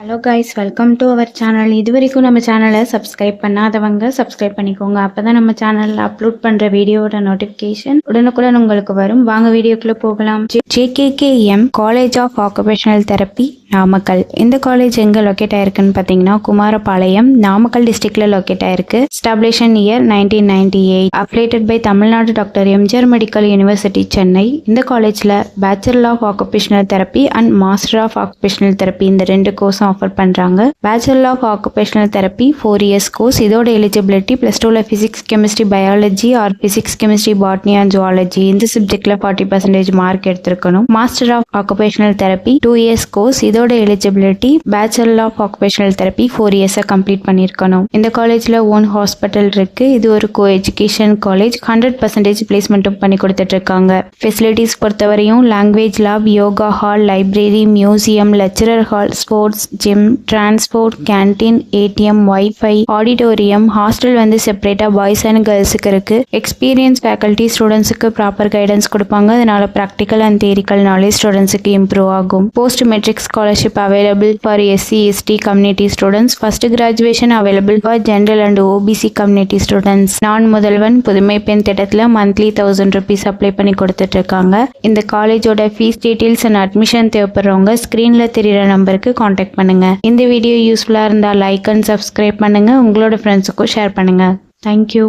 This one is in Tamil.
Hello guys, welcome to our channel. இது வரைக்கும் நம்ம சேனலை சப்ஸ்கிரைப் பண்ணாதவங்க சப்ஸ்கிரைப் பண்ணிக்கோங்க. அப்பதான் நம்ம சேனலில் அப்லோட் பண்ணுற வீடியோட நோட்டிஃபிகேஷன் உடனுக்குடன் உங்களுக்கு வரும். வாங்க வீடியோக்குள்ளே போகலாம். JKKM college of occupational therapy Namakkal. இந்த காலேஜ் எங்கே லொக்கேட் ஆயிருக்குன்னு பார்த்தீங்கன்னா குமாரபாளையம், நாமக்கல் டிஸ்ட்ரிக்ட்ல லொக்கேட் ஆயிருக்கு. Establishment year 1998. Affiliated by Tamil Nadu doctor MGR medical university Chennai. இந்த காலேஜில் bachelor of occupational therapy and master of occupational therapy இந்த 2 கோர்ஸ் ஆஃபர் பண்றாங்க. Bachelor of occupational therapy 4 years course. இதோட எலிஜிபிலிட்டி +2ல physics chemistry biology or physics chemistry botany and zoology இந்த சப்ஜெக்ட்ல 40% மார்க் எடுத்திருக்கணும். Master of occupational therapy 2 years course. இதோட eligibility bachelor of occupational therapy 4 years complete பண்ணிருக்கணும். இந்த காலேஜ்ல ஓன் ஹாஸ்பிட்டல் இருக்கு. இது ஒரு கோ எஜுகேஷன் காலேஜ். 100% பிளேஸ்மெண்ட்டும் பண்ணி கொடுத்துட்டு இருக்காங்க. ஃபெசிலிட்டிஸ் பொறுத்தவரையும் language lab, yoga hall, library, museum, lecturer hall, sports, gym, transport, canteen, ATM, wifi, auditorium, hostel வந்து செப்பரேட்டா பாய்ஸ் அண்ட் கேர்ள்ஸுக்கு இருக்கு. எக்ஸ்பீரியன்ஸ் ஃபேக்கல்டி ஸ்டூடெண்ட்ஸுக்கு ப்ராப்பர் கைடன்ஸ் கொடுப்பாங்க. அதனால ப்ராக்டிக்கல் அண்ட் தியரிக்கல் நாலேஜ் ஸ்டூடெண்ட்ஸுக்கு இம்ப்ரூவ் ஆகும். Post matric scholarship available for SC, ST community students. First graduation available for general and OBC community students. நான் முதல்வன் புதுமை பெண் திட்டத்தில் மந்த்லி 1000 rupees அப்ளை பண்ணி கொடுத்துட்டு இருக்காங்க. இந்த காலேஜோட ஃபீஸ் டீடைல்ஸ் அண்ட் அட்மிஷன் தேவைப்படுறவங்க ஸ்கிரீன்ல தெரியுற நம்பருக்கு கான்டாக்ட் பண்ணுங்க. இந்த வீடியோ யூஸ்ஃபுல்லா இருந்தா லைக் அண்ட் சப்ஸ்கிரைப் பண்ணுங்க. உங்களோட ஃப்ரெண்ட்ஸுக்கும் ஷேர் பண்ணுங்க. தேங்க்யூ.